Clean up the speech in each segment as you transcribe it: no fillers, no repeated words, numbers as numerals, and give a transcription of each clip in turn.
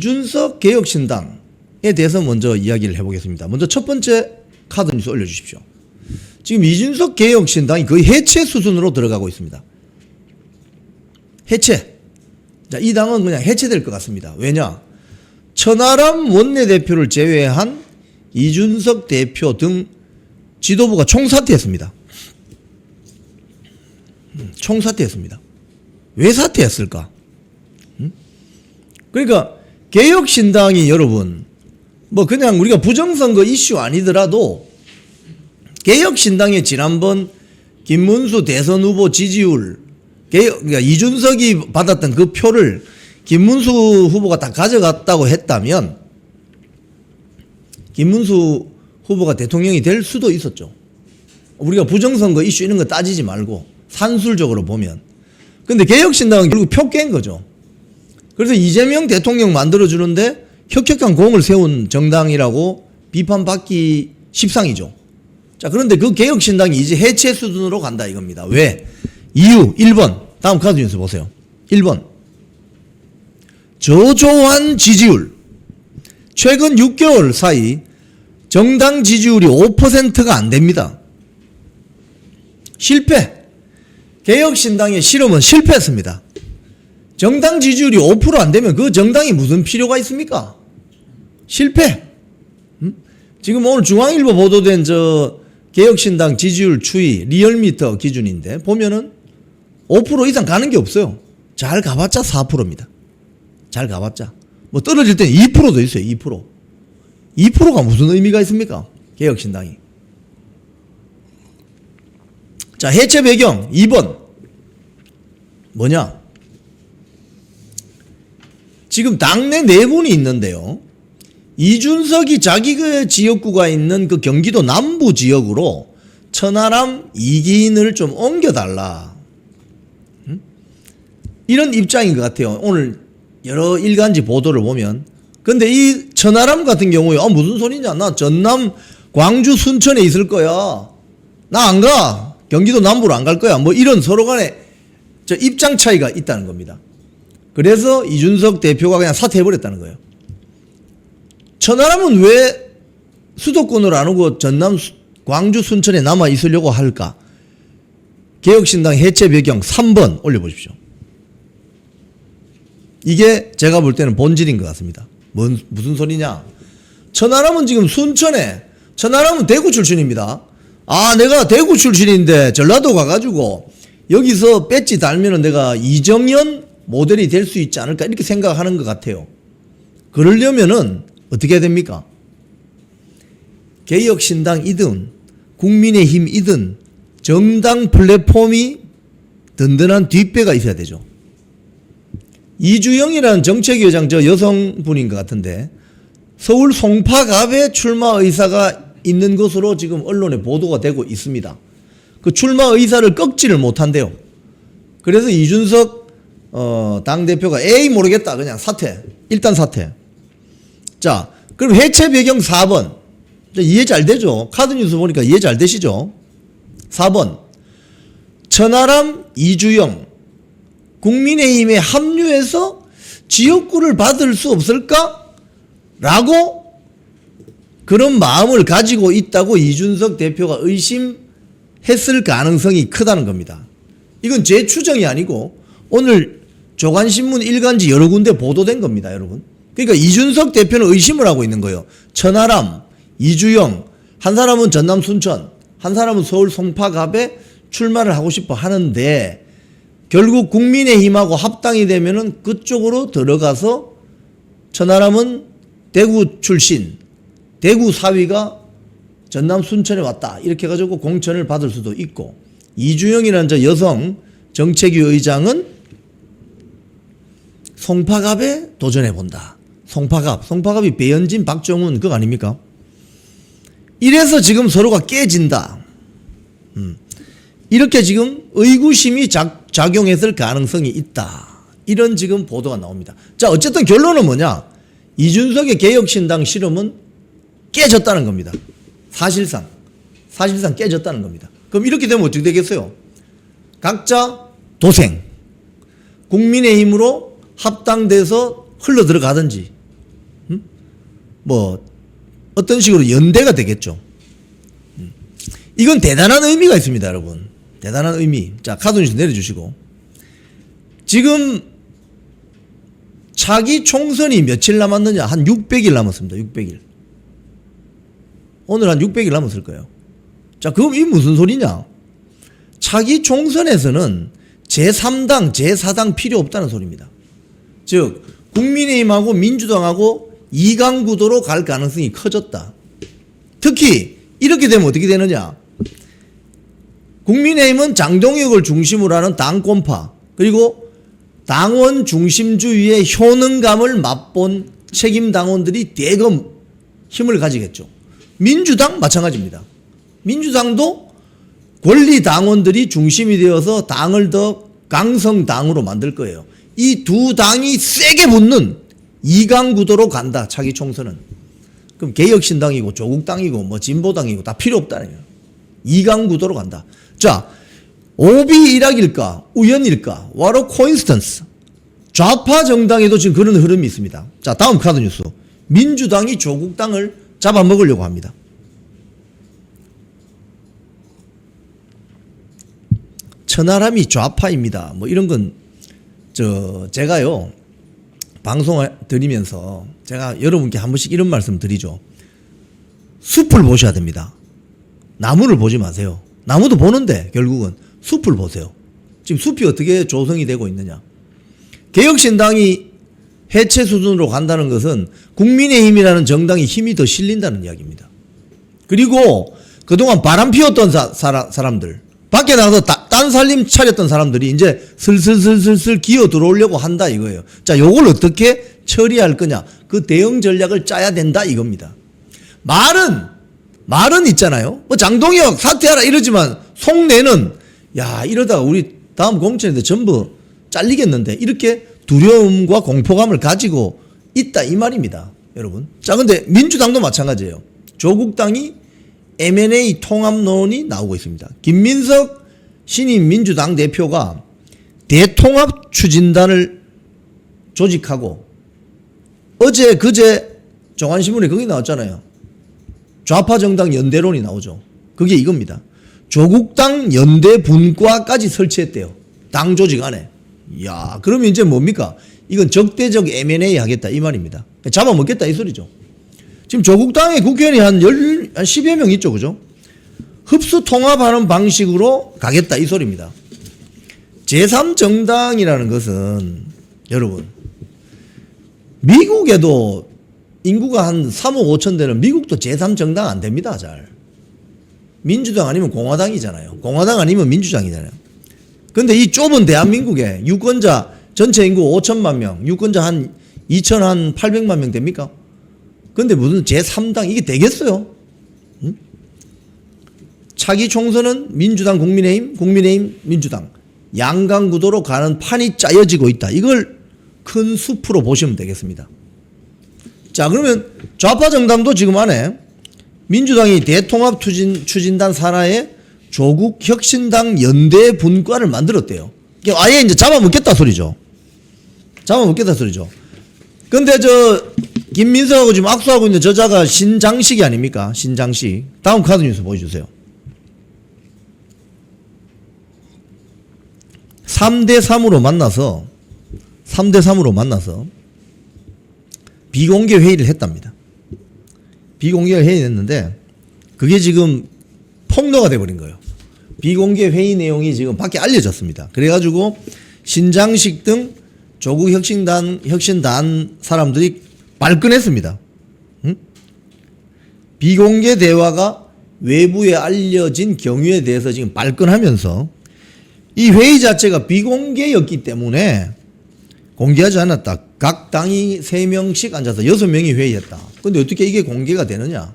이준석 개혁신당에 대해서 먼저 이야기를 해보겠습니다. 먼저 첫 번째 카드 뉴스 올려주십시오. 지금 이준석 개혁신당이 거의 해체 수준으로 들어가고 있습니다. 해체. 자, 이 당은 그냥 해체될 것 같습니다. 왜냐? 천하람 원내대표를 제외한 이준석 대표 등 지도부가 총사퇴했습니다. 총사퇴했습니다. 왜 사퇴했을까? 그러니까 개혁신당이 여러분 뭐 그냥 우리가 부정선거 이슈 아니더라도 개혁신당의 지난번 김문수 대선 후보 지지율 그러니까 이준석이 받았던 그 표를 김문수 후보가 다 가져갔다고 했다면 김문수 후보가 대통령이 될 수도 있었죠. 우리가 부정선거 이슈 이런 거 따지지 말고 산술적으로 보면. 근데 개혁신당은 결국 표 깬 거죠. 그래서 이재명 대통령 만들어주는데 혁혁한 공을 세운 정당이라고 비판받기 십상이죠. 자, 그런데 그 개혁신당이 이제 해체 수준으로 간다 이겁니다. 왜? 이유 1번. 다음 카드 뉴스 보세요. 1번. 저조한 지지율. 최근 6개월 사이 정당 지지율이 5%가 안 됩니다. 실패. 개혁신당의 실험은 실패했습니다. 정당 지지율이 5% 안 되면 그 정당이 무슨 필요가 있습니까? 실패. 지금 오늘 중앙일보 보도된 저 개혁신당 지지율 추이 리얼미터 기준인데 보면은 5% 이상 가는 게 없어요. 잘 가봤자 4%입니다. 잘 가봤자. 뭐 떨어질 때는 2%도 있어요. 2%. 2%가 무슨 의미가 있습니까? 개혁신당이. 자, 해체 배경 2번. 뭐냐? 지금 당내 내분이 있는데요. 이준석이 자기 그 지역구가 있는 그 경기도 남부 지역으로 천하람 이기인을 좀 옮겨달라. 이런 입장인 것 같아요. 오늘 여러 일간지 보도를 보면. 근데 이 천하람 같은 경우에 무슨 소리냐. 나 전남 광주 순천에 있을 거야. 나 안 가. 경기도 남부로 안 갈 거야. 뭐 이런 서로 간에 저 입장 차이가 있다는 겁니다. 그래서 이준석 대표가 그냥 사퇴해버렸다는 거예요. 천하람은 왜 수도권으로 안 오고 전남 광주 순천에 남아 있으려고 할까? 개혁신당 해체 배경 3번 올려보십시오. 이게 제가 볼 때는 본질인 것 같습니다. 무슨 소리냐? 천하람은 지금 순천에, 천하람은 대구 출신입니다. 아, 내가 대구 출신인데 전라도 가가지고 여기서 배지 달면은 내가 이정현 모델이 될 수 있지 않을까 이렇게 생각하는 것 같아요. 그러려면은 어떻게 해야 됩니까? 개혁신당이든 국민의힘이든 정당 플랫폼이 든든한 뒷배가 있어야 되죠. 이주영이라는 정책위원장 저 여성분인 것 같은데 서울 송파갑에 출마 의사가 있는 것으로 지금 언론에 보도가 되고 있습니다. 그 출마 의사를 꺾지를 못한대요. 그래서 이준석 당대표가 에이 모르겠다 그냥 사퇴. 일단 사퇴. 자, 그럼 해체 배경 4번. 이해 잘 되죠? 카드 뉴스 보니까 이해 잘 되시죠? 4번. 천하람 이주영 국민의힘에 합류해서 지역구를 받을 수 없을까? 라고 그런 마음을 가지고 있다고 이준석 대표가 의심했을 가능성이 크다는 겁니다. 이건 제 추정이 아니고 오늘 조간신문 일간지 여러 군데 보도된 겁니다, 여러분. 그러니까 이준석 대표는 의심을 하고 있는 거예요. 천하람, 이주영, 한 사람은 전남 순천, 한 사람은 서울 송파갑에 출마를 하고 싶어 하는데 결국 국민의힘하고 합당이 되면은 그쪽으로 들어가서 천하람은 대구 출신, 대구 사위가 전남 순천에 왔다 이렇게 해가지고 공천을 받을 수도 있고 이주영이라는 저 여성 정책위 의장은 송파갑에 도전해본다. 송파갑이 배현진, 박정훈 그거 아닙니까? 이래서 지금 서로가 깨진다. 이렇게 지금 의구심이 작용했을 가능성이 있다. 이런 지금 보도가 나옵니다. 자, 어쨌든 결론은 뭐냐? 이준석의 개혁신당 실험은 깨졌다는 겁니다. 사실상 깨졌다는 겁니다. 그럼 이렇게 되면 어떻게 되겠어요? 각자 도생. 국민의힘으로 합당돼서 흘러 들어가든지 뭐 어떤 식으로 연대가 되겠죠. 이건 대단한 의미가 있습니다, 여러분. 대단한 의미. 자, 카드뉴스 내려주시고. 지금 차기 총선이 며칠 남았느냐? 한 600일 남았습니다. 600일. 오늘 한 600일 남았을 거예요. 자, 그럼 이 무슨 소리냐? 차기 총선에서는 제3당, 제4당 필요 없다는 소리입니다. 즉, 국민의힘하고 민주당하고 2강 구도로 갈 가능성이 커졌다. 특히 이렇게 되면 어떻게 되느냐? 국민의힘은 장동혁을 중심으로 하는 당권파, 그리고 당원 중심주의의 효능감을 맛본 책임 당원들이 대거 힘을 가지겠죠. 민주당 마찬가지입니다. 민주당도 권리 당원들이 중심이 되어서 당을 더 강성당으로 만들 거예요. 이 두 당이 세게 붙는 2강 구도로 간다. 차기 총선은. 그럼 개혁신당이고 조국당이고 뭐 진보당이고 다 필요 없다는 거예요. 2강 구도로 간다. 자, 오비 일학일까 우연일까? 와로 코인스턴스. 좌파 정당에도 지금 그런 흐름이 있습니다. 자, 다음 카드 뉴스. 민주당이 조국당을 잡아먹으려고 합니다. 천하람이 좌파입니다. 뭐 이런 건 제가요 방송을 드리면서 제가 여러분께 한 번씩 이런 말씀 드리죠. 숲을 보셔야 됩니다. 나무를 보지 마세요. 나무도 보는데 결국은 숲을 보세요. 지금 숲이 어떻게 조성이 되고 있느냐. 개혁신당이 해체 수준으로 간다는 것은 국민의힘이라는 정당이 힘이 더 실린다는 이야기입니다. 그리고 그동안 바람 피웠던 사람들, 밖에 나가서 딴 살림 차렸던 사람들이 이제 슬슬 기어 들어오려고 한다 이거예요. 자, 요걸 어떻게 처리할 거냐. 그 대응 전략을 짜야 된다 이겁니다. 말은 있잖아요. 뭐 장동혁 사퇴하라 이러지만 속내는 야, 이러다가 우리 다음 공천인데 전부 잘리겠는데 이렇게 두려움과 공포감을 가지고 있다 이 말입니다. 여러분. 자, 근데 민주당도 마찬가지예요. 조국당이 M&A 통합론이 나오고 있습니다. 김민석 신임 민주당 대표가 대통합 추진단을 조직하고 어제 그제 종안신문에 거기 나왔잖아요. 좌파 정당 연대론이 나오죠. 그게 이겁니다. 조국당 연대 분과까지 설치했대요. 당 조직 안에. 이야, 그러면 이제 뭡니까? 이건 적대적 M&A 하겠다 이 말입니다. 잡아먹겠다 이 소리죠. 지금 조국당의 국회의원이 한 10여 명 있죠. 그죠? 흡수 통합하는 방식으로 가겠다 이 소리입니다. 제3정당이라는 것은 여러분 미국에도 인구가 한 3억 5천 되는 미국도 제3정당 안 됩니다. 잘. 민주당 아니면 공화당이잖아요. 공화당 아니면 민주당이잖아요. 근데 이 좁은 대한민국에 유권자 전체 인구 5천만 명, 유권자 한 2,800만 명 됩니까? 근데 무슨 제3당 이게 되겠어요? 응? 차기 총선은 민주당, 국민의힘, 민주당 양강 구도로 가는 판이 짜여지고 있다. 이걸 큰 숲으로 보시면 되겠습니다. 자, 그러면 좌파 정당도 지금 안에 민주당이 대통합 추진단 산하에 조국 혁신당 연대 분과를 만들었대요. 아예 이제 잡아먹겠다 소리죠. 잡아먹겠다 소리죠. 근데 김민석하고 지금 악수하고 있는 저자가 신장식이 아닙니까? 신장식. 다음 카드 뉴스 보여주세요. 3대3으로 만나서 비공개 회의를 했답니다. 비공개 회의를 했는데 그게 지금 폭로가 돼버린 거예요. 비공개 회의 내용이 지금 밖에 알려졌습니다. 그래가지고 신장식 등 조국 혁신단 사람들이 발끈했습니다. 응? 비공개 대화가 외부에 알려진 경위에 대해서 지금 발끈하면서 이 회의 자체가 비공개였기 때문에 공개하지 않았다. 각 당이 3명씩 앉아서 6명이 회의했다. 근데 어떻게 이게 공개가 되느냐?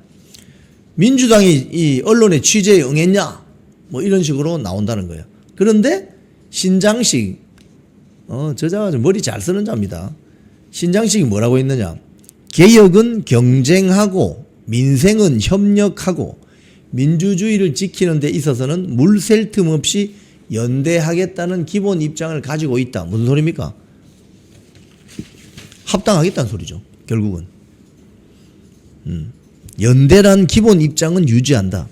민주당이 이 언론의 취재에 응했냐? 뭐 이런 식으로 나온다는 거예요. 그런데 신장식, 저자가 좀 머리 잘 쓰는 자입니다. 신장식이 뭐라고 했느냐? 개혁은 경쟁하고 민생은 협력하고 민주주의를 지키는 데 있어서는 물샐 틈 없이 연대하겠다는 기본 입장을 가지고 있다. 무슨 소리입니까? 합당하겠다는 소리죠. 결국은. 연대란 기본 입장은 유지한다.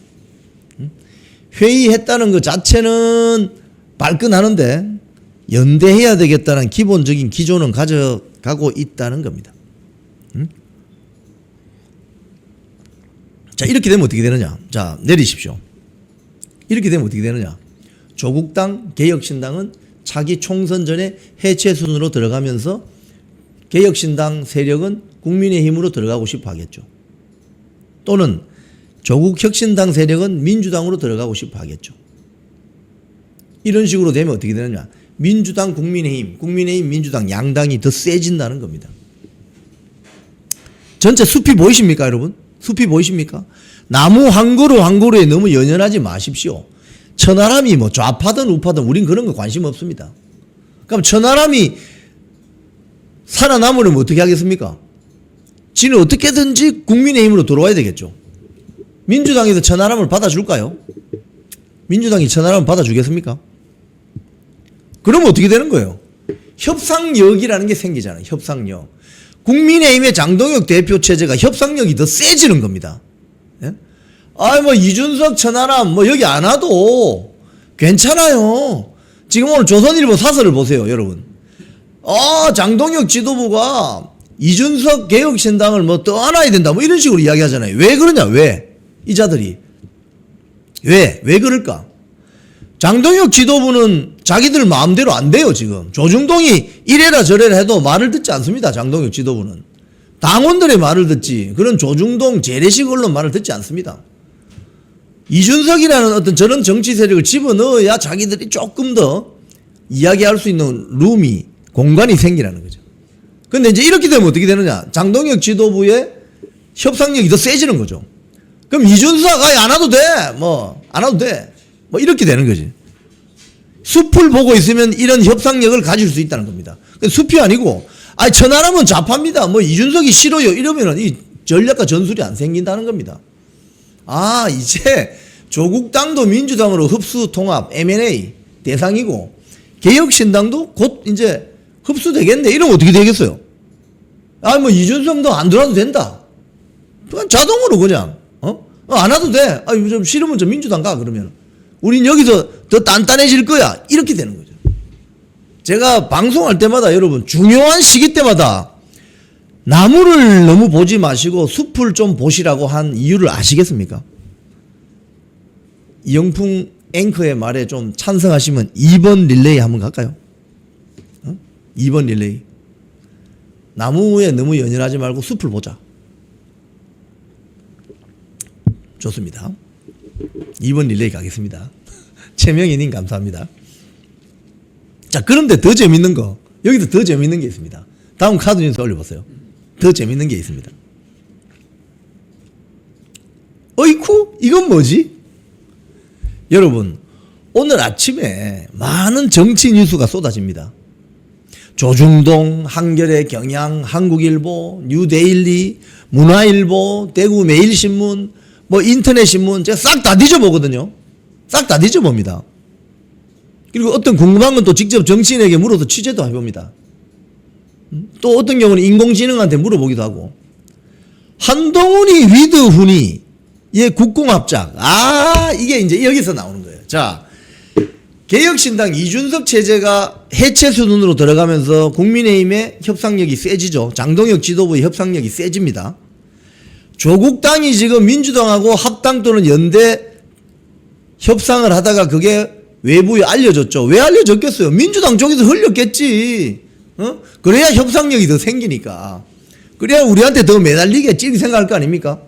회의했다는 것 자체는 발끈하는데 연대해야 되겠다는 기본적인 기조는 가져가고 있다는 겁니다. 자, 이렇게 되면 어떻게 되느냐. 자, 내리십시오. 이렇게 되면 어떻게 되느냐. 조국당, 개혁신당은 차기 총선 전에 해체 순으로 들어가면서 개혁신당 세력은 국민의힘으로 들어가고 싶어 하겠죠. 또는 조국혁신당 세력은 민주당으로 들어가고 싶어 하겠죠. 이런 식으로 되면 어떻게 되느냐. 민주당, 국민의힘, 국민의힘, 민주당 양당이 더 세진다는 겁니다. 전체 숲이 보이십니까, 여러분? 숲이 보이십니까? 나무 한 그루 한 그루에 너무 연연하지 마십시오. 천하람이 뭐 좌파든 우파든 우린 그런 거 관심 없습니다. 그럼 천하람이 살아남으려면 어떻게 하겠습니까? 지는 어떻게든지 국민의힘으로 들어와야 되겠죠. 민주당에서 천하람을 받아줄까요? 민주당이 천하람을 받아주겠습니까? 그러면 어떻게 되는 거예요? 협상력이라는 게 생기잖아요. 협상력. 국민의힘의 장동혁 대표 체제가 협상력이 더 세지는 겁니다. 예? 뭐 이준석, 천하람 뭐 여기 안 와도 괜찮아요. 지금 오늘 조선일보 사설을 보세요, 여러분. 장동혁 지도부가 이준석 개혁신당을 뭐 떠안아야 된다 뭐 이런 식으로 이야기하잖아요. 왜 그러냐? 왜? 이 자들이 왜 그럴까? 장동혁 지도부는 자기들 마음대로 안 돼요. 지금 조중동이 이래라 저래라 해도 말을 듣지 않습니다. 장동혁 지도부는 당원들의 말을 듣지 그런 조중동 재래식 언론 말을 듣지 않습니다. 이준석이라는 어떤 저런 정치 세력을 집어넣어야 자기들이 조금 더 이야기할 수 있는 룸이 공간이 생기라는 거죠. 근데 이제 이렇게 되면 어떻게 되느냐. 장동혁 지도부의 협상력이 더 세지는 거죠. 그럼 이준석 안 와도 돼. 안 와도 돼. 이렇게 되는 거지. 숲을 보고 있으면 이런 협상력을 가질 수 있다는 겁니다. 숲이 아니고 천하람은 좌파입니다. 이준석이 싫어요. 이러면은 이 전략과 전술이 안 생긴다는 겁니다. 이제 조국당도 민주당으로 흡수 통합 M&A 대상이고 개혁신당도 곧 이제 흡수되겠네. 이러면 어떻게 되겠어요? 이준석도 안 들어와도 된다. 그냥 자동으로 그냥 안 와도 돼. 좀 싫으면 좀 민주당 가 그러면. 우린 여기서 더 단단해질 거야. 이렇게 되는 거죠. 제가 방송할 때마다 여러분 중요한 시기 때마다 나무를 너무 보지 마시고 숲을 좀 보시라고 한 이유를 아시겠습니까? 이영풍 앵커의 말에 좀 찬성하시면 2번 릴레이 한번 갈까요? 2번 릴레이. 나무에 너무 연연하지 말고 숲을 보자. 좋습니다. 2번 릴레이 가겠습니다. 최명희님 감사합니다. 자, 그런데 더 재밌는 거, 여기도 더 재밌는 게 있습니다. 다음 카드 뉴스 올려보세요. 더 재밌는 게 있습니다. 어이쿠? 이건 뭐지? 여러분, 오늘 아침에 많은 정치 뉴스가 쏟아집니다. 조중동, 한겨레, 경향, 한국일보, 뉴데일리, 문화일보, 대구 매일신문, 인터넷신문, 제가 싹 다 뒤져보거든요. 싹 다 뒤져봅니다. 그리고 어떤 궁금한 건 또 직접 정치인에게 물어서 취재도 해봅니다. 또 어떤 경우는 인공지능한테 물어보기도 하고. 한동훈이 위드훈이 예 국공합작. 이게 이제 여기서 나오는 거예요. 자, 개혁신당 이준석 체제가 해체 수준으로 들어가면서 국민의힘의 협상력이 세지죠. 장동혁 지도부의 협상력이 세집니다. 조국당이 지금 민주당하고 합당 또는 연대 협상을 하다가 그게 외부에 알려졌죠. 왜 알려졌겠어요? 민주당 쪽에서 흘렸겠지. 그래야 협상력이 더 생기니까. 그래야 우리한테 더 매달리겠지 이렇게 생각할 거 아닙니까?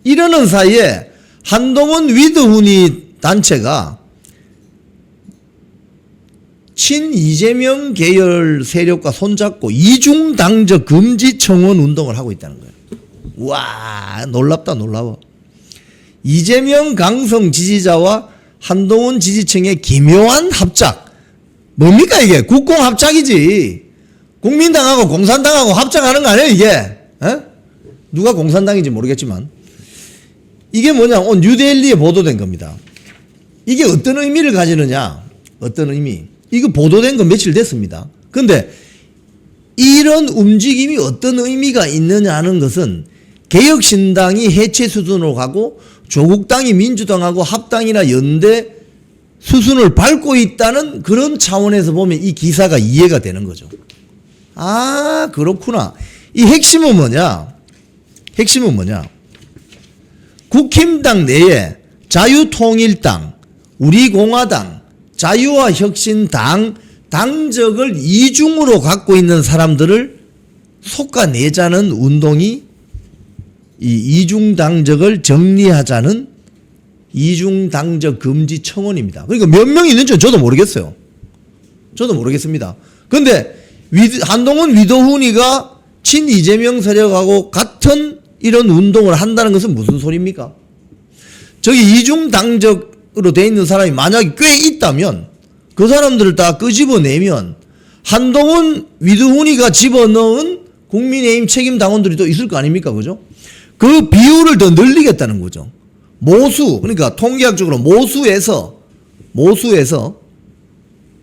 이러는 사이에 한동훈 위드훈이 단체가 친 이재명 계열 세력과 손잡고 이중당적 금지 청원 운동을 하고 있다는 거예요. 와, 놀랍다 놀라워. 이재명 강성 지지자와 한동훈 지지층의 기묘한 합작. 뭡니까 이게? 국공합작이지. 국민당하고 공산당하고 합작하는 거 아니에요 이게? 누가 공산당인지 모르겠지만 이게 뭐냐, 오늘 뉴데일리에 보도된 겁니다. 이게 어떤 의미를 가지느냐, 어떤 의미. 이거 보도된 건 며칠 됐습니다. 근데 이런 움직임이 어떤 의미가 있느냐 하는 것은 개혁신당이 해체 수준으로 가고 조국당이 민주당하고 합당이나 연대 수순을 밟고 있다는 그런 차원에서 보면 이 기사가 이해가 되는 거죠. 아, 그렇구나. 이 핵심은 뭐냐? 핵심은 뭐냐? 국힘당 내에 자유통일당, 우리공화당, 자유와혁신당 당적을 이중으로 갖고 있는 사람들을 솎아내자는 운동이 이 이중당적을 정리하자는 이중당적 금지 청원입니다. 그러니까 몇 명이 있는지 저도 모르겠어요. 저도 모르겠습니다. 그런데 한동훈 위도훈이가 친 이재명 세력하고 같은 이런 운동을 한다는 것은 무슨 소리입니까? 저기 이중당적으로 돼 있는 사람이 만약에 꽤 있다면 그 사람들을 다 끄집어내면 한동훈 위도훈이가 집어넣은 국민의힘 책임 당원들이 또 있을 거 아닙니까? 그죠? 그 비율을 더 늘리겠다는 거죠. 모수, 그러니까 통계학적으로 모수에서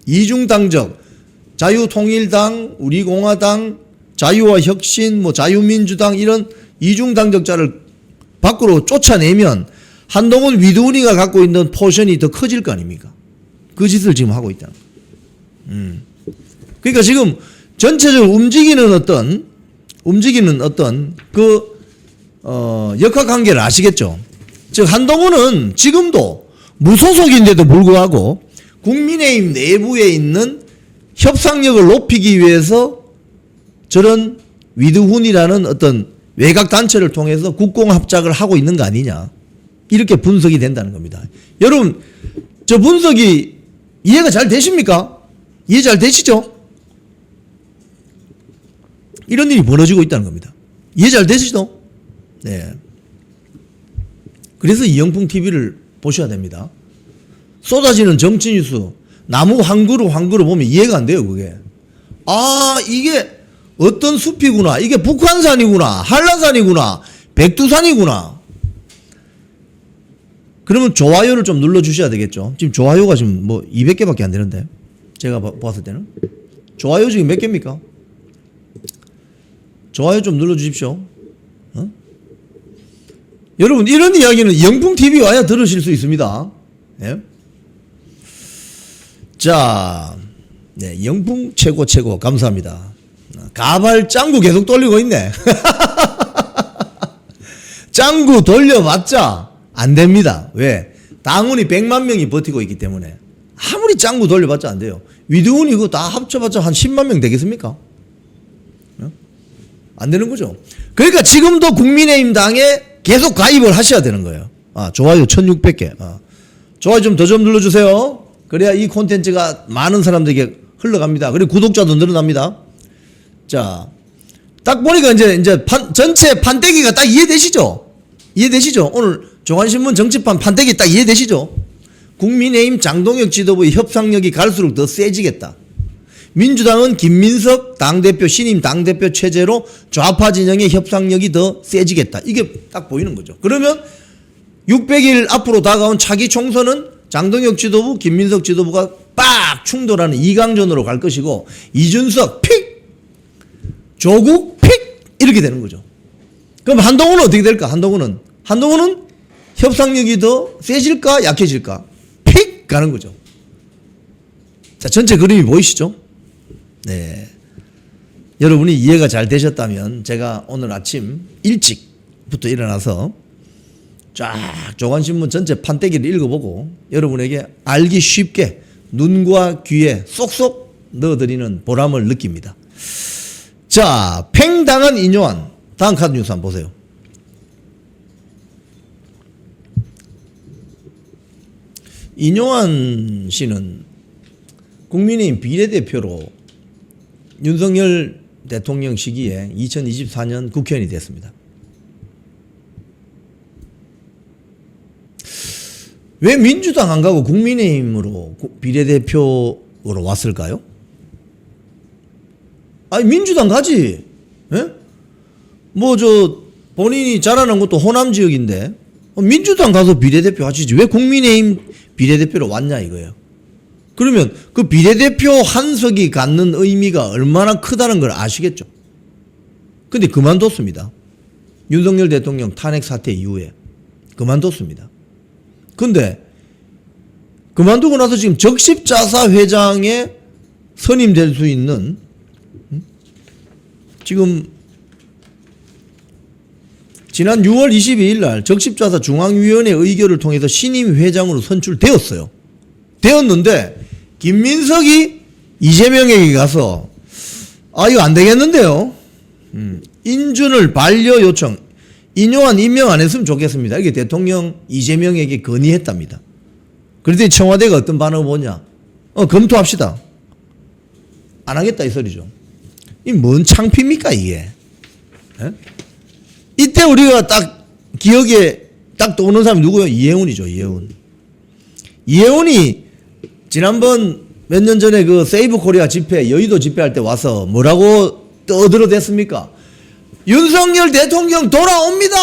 이중당적, 자유통일당, 우리공화당, 자유와혁신, 자유민주당 이런 이중당적자를 밖으로 쫓아내면 한동훈 위도훈이가 갖고 있는 포션이 더 커질 거 아닙니까? 그 짓을 지금 하고 있다는 거예요. 그러니까 지금 전체적으로 움직이는 어떤 역학관계를 아시겠죠? 즉 한동훈은 지금도 무소속인데도 불구하고 국민의힘 내부에 있는 협상력을 높이기 위해서 저런 위드훈이라는 어떤 외곽단체를 통해서 국공합작을 하고 있는 거 아니냐, 이렇게 분석이 된다는 겁니다. 여러분, 저 분석이 이해가 잘 되십니까? 이해 잘 되시죠? 이런 일이 벌어지고 있다는 겁니다. 이해 잘 되시죠? 네. 그래서 이영풍 TV를 보셔야 됩니다. 쏟아지는 정치 뉴스, 나무 한 그루 보면 이해가 안 돼요, 그게. 아, 이게 어떤 숲이구나. 이게 북한산이구나. 한라산이구나. 백두산이구나. 그러면 좋아요를 좀 눌러주셔야 되겠죠. 지금 좋아요가 지금 200개밖에 안 되는데. 제가 봤을 때는. 좋아요 지금 몇 개입니까? 좋아요 좀 눌러주십시오. 여러분, 이런 이야기는 영풍TV 와야 들으실 수 있습니다. 예? 자, 네, 영풍 최고 감사합니다. 가발 짱구 계속 돌리고 있네. 짱구 돌려봤자 안 됩니다. 왜? 당원이 100만 명이 버티고 있기 때문에. 아무리 짱구 돌려봤자 안 돼요. 위드훈이 이거 다 합쳐봤자 한 10만 명 되겠습니까? 안 되는 거죠. 그러니까 지금도 국민의힘 당에 계속 가입을 하셔야 되는 거예요. 아, 좋아요 1600개. 좋아요 좀 더 좀 눌러주세요. 그래야 이 콘텐츠가 많은 사람들에게 흘러갑니다. 그리고 구독자도 늘어납니다. 자, 딱 보니까 이제 전체 판때기가 딱 이해되시죠? 이해되시죠? 오늘 종안신문 정치판 판때기 딱 이해되시죠? 국민의힘 장동혁 지도부의 협상력이 갈수록 더 세지겠다. 민주당은 김민석 당대표, 신임 당대표 체제로 좌파 진영의 협상력이 더 세지겠다. 이게 딱 보이는 거죠. 그러면 600일 앞으로 다가온 차기 총선은 장동혁 지도부, 김민석 지도부가 빡 충돌하는 2강전으로 갈 것이고, 이준석 픽! 조국 픽! 이렇게 되는 거죠. 그럼 한동훈은 어떻게 될까? 한동훈은 협상력이 더 세질까? 약해질까? 픽! 가는 거죠. 자, 전체 그림이 보이시죠? 네. 여러분이 이해가 잘 되셨다면 제가 오늘 아침 일찍부터 일어나서 쫙 조간신문 전체 판때기를 읽어보고 여러분에게 알기 쉽게 눈과 귀에 쏙쏙 넣어드리는 보람을 느낍니다. 자, 팽당한 인요한. 다음 카드 뉴스 한번 보세요. 인요한 씨는 국민의힘 비례대표로 윤석열 대통령 시기에 2024년 국회의원이 됐습니다. 왜 민주당 안 가고 국민의힘으로 비례대표로 왔을까요? 아니, 민주당 가지. 예? 본인이 자라는 것도 호남 지역인데 민주당 가서 비례대표 하시지. 왜 국민의힘 비례대표로 왔냐 이거예요. 그러면 그 비례대표 한석이 갖는 의미가 얼마나 크다는 걸 아시겠죠? 근데 그만뒀습니다. 윤석열 대통령 탄핵 사태 이후에 그만뒀습니다. 근데 그만두고 나서 지금 적십자사 회장에 선임될 수 있는 지금 지난 6월 22일 날 적십자사 중앙위원회 의결을 통해서 신임 회장으로 선출되었어요. 되었는데 김민석이 이재명에게 가서 이거 안 되겠는데요. 인준을 반려 요청 인요한 임명 안 했으면 좋겠습니다. 이게 대통령 이재명에게 건의했답니다. 그랬더니 청와대가 어떤 반응을 보냐. 검토합시다. 안 하겠다 이 소리죠. 이 뭔 창피입니까 이게. 에? 이때 우리가 딱 기억에 딱 떠오르는 사람이 누구예요? 이해운이죠. 이해운이 지난번 몇 년 전에 그 세이브 코리아 집회, 여의도 집회할 때 와서 뭐라고 떠들어댔습니까? 윤석열 대통령 돌아옵니다.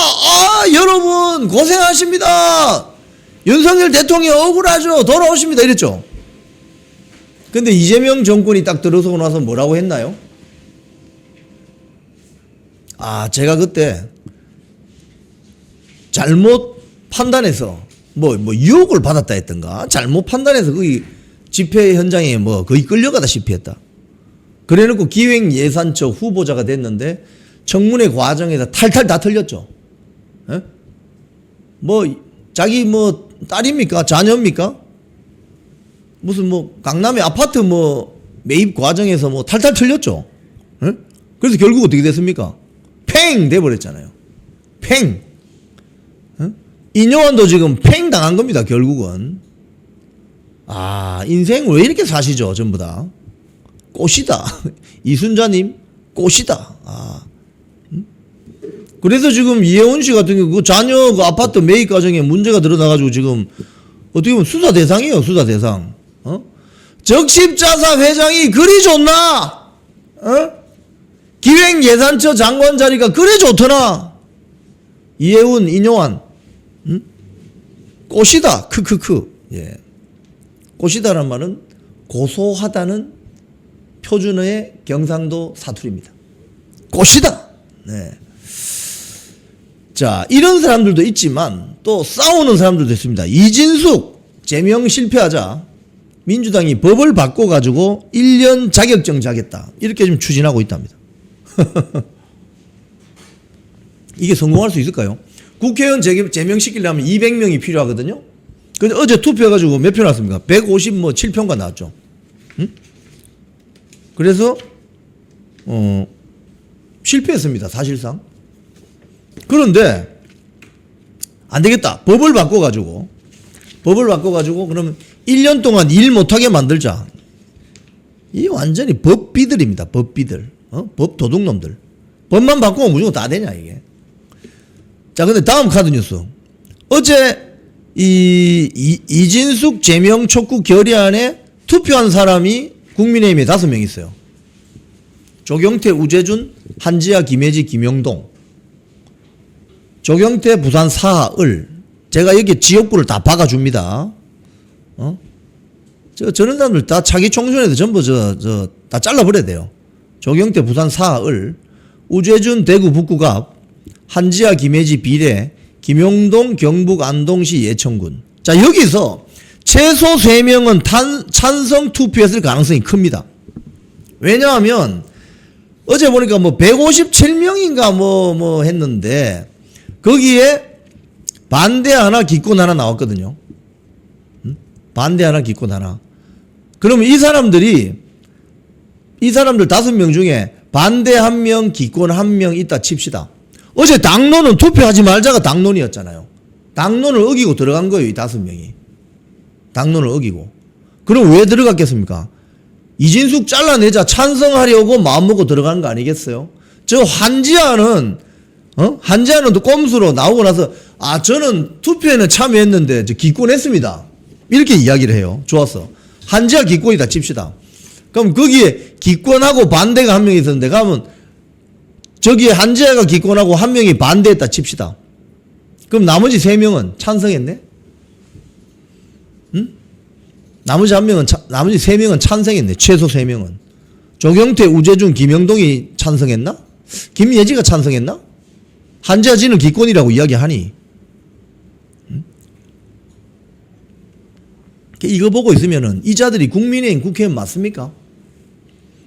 여러분 고생하십니다. 윤석열 대통령 억울하죠. 돌아오십니다. 이랬죠. 근데 이재명 정권이 딱 들어서고 나서 뭐라고 했나요? 제가 그때 잘못 판단해서 유혹을 받았다 했던가 잘못 판단해서 거기 집회 현장에 거의 끌려가다시피 했다. 그래놓고 기획예산처 후보자가 됐는데 청문회 과정에서 탈탈 다 틀렸죠. 에? 자기 딸입니까? 자녀입니까? 무슨 강남의 아파트 매입 과정에서 탈탈 틀렸죠. 에? 그래서 결국 어떻게 됐습니까? 팽 돼버렸잖아요. 팽. 인요한도 지금 팽 당한 겁니다. 결국은. 인생 왜 이렇게 사시죠? 전부 다. 꽃이다. 이순자님 꽃이다. 그래서 지금 이혜원 씨 같은 경우 그 자녀 그 아파트 매입 과정에 문제가 드러나가지고 지금 어떻게 보면 수사 대상이에요. 수사 대상. 적십자사 회장이 그리 좋나? 기획예산처 장관 자리가 그리 좋더나? 이혜운, 인요한, 꽃이다. 크크크. 예. 꽃이다란 말은 고소하다는 표준어의 경상도 사투리입니다. 꽃이다. 네. 자, 이런 사람들도 있지만 또 싸우는 사람들도 있습니다. 이진숙 제명 실패하자 민주당이 법을 바꿔가지고 1년 자격정지 하겠다. 이렇게 좀 추진하고 있답니다. 이게 성공할 수 있을까요? 국회의원 제명시키려면 200명이 필요하거든요. 근데 어제 투표해가지고 몇 표 나왔습니까? 157표가 나왔죠. 그래서 실패했습니다. 사실상. 그런데 안 되겠다. 법을 바꿔가지고 그러면 1년 동안 일 못하게 만들자. 이 완전히 법비들입니다. 법비들. 법 도둑놈들. 법만 바꾸면 무조건 다 되냐 이게. 자, 근데 다음 카드 뉴스. 어제 이진숙 제명 촉구 결의안에 투표한 사람이 국민의힘에 5명 있어요. 조경태, 우재준, 한지아, 김혜지, 김영동. 조경태 부산 사을. 제가 여기 지역구를 다 박아줍니다. 저런 사람들 다 차기 총선에도 전부 다 잘라버려야 돼요. 조경태 부산 사을, 우재준 대구 북구갑, 한지아 김해지 비례, 김용동 경북 안동시 예천군. 자, 여기서 최소 3명은 찬성 투표했을 가능성이 큽니다. 왜냐하면 어제 보니까 157명인가 했는데 거기에 반대 하나 기권 하나 나왔거든요. 반대 하나 기권 하나. 그러면 이 사람들 5명 중에 반대 1명, 기권 1명 있다 칩시다. 어제 당론은 투표하지 말자가 당론이었잖아요. 당론을 어기고 들어간 거예요. 이 5명이. 당론을 어기고. 그럼 왜 들어갔겠습니까? 이진숙 잘라내자 찬성하려고 마음먹고 들어간 거 아니겠어요? 저 한지아는 또 꼼수로 나오고 나서 저는 투표에는 참여했는데 저 기권했습니다. 이렇게 이야기를 해요. 좋았어. 한지아 기권이다 칩시다. 그럼 거기에 기권하고 반대가 1명 있었는데 가면 저기에 한지아가 기권하고 1명이 반대했다 칩시다. 그럼 나머지 3명은 찬성했네? 응? 나머지 3명은 찬성했네. 최소 3명은. 조경태, 우재준, 김영동이 찬성했나? 김예지가 찬성했나? 한자지는 기권이라고 이야기하니. 이거 보고 있으면은 이 자들이 국민의힘 국회의원 맞습니까?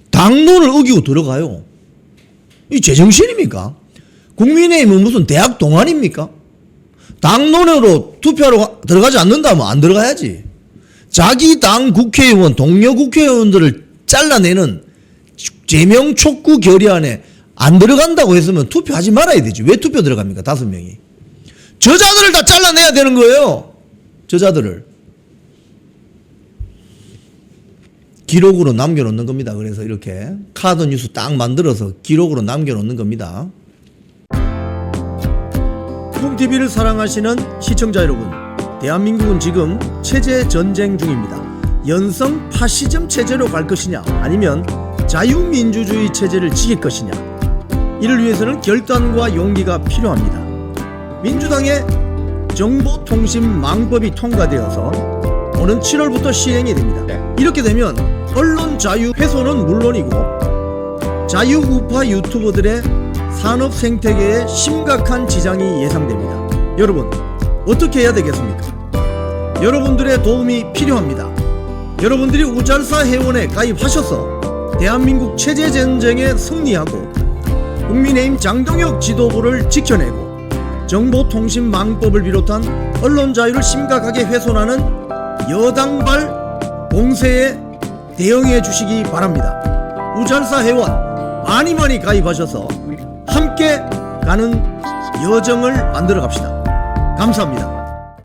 당론을 어기고 들어가요. 이 제정신입니까? 국민의힘은 무슨 대학 동아리입니까? 당론으로 투표하러 들어가지 않는다면 안 들어가야지. 자기 당 국회의원, 동료 국회의원들을 잘라내는 제명 촉구 결의안에 안 들어간다고 했으면 투표하지 말아야 되지. 왜 투표 들어갑니까? 5명이. 저자들을 다 잘라내야 되는 거예요. 저자들을. 기록으로 남겨놓는 겁니다. 그래서 이렇게 카드 뉴스 딱 만들어서 기록으로 남겨놓는 겁니다. 쿵TV를 사랑하시는 시청자 여러분, 대한민국은 지금 체제 전쟁 중입니다. 연성 파시즘 체제로 갈 것이냐, 아니면 자유민주주의 체제를 지킬 것이냐, 이를 위해서는 결단과 용기가 필요합니다. 민주당의 정보통신망법이 통과되어서 오는 7월부터 시행이 됩니다. 이렇게 되면 언론 자유 훼손은 물론이고 자유우파 유튜버들의 산업 생태계에 심각한 지장이 예상됩니다. 여러분, 어떻게 해야 되겠습니까? 여러분들의 도움이 필요합니다. 여러분들이 우잘사 회원에 가입하셔서 대한민국 체제 전쟁에 승리하고 국민의힘 장동혁 지도부를 지켜내고 정보통신망법을 비롯한 언론 자유를 심각하게 훼손하는 여당발 공세에 대응해 주시기 바랍니다. 우잘사 회원 많이 가입하셔서 함께 가는 여정을 만들어 갑시다. 감사합니다.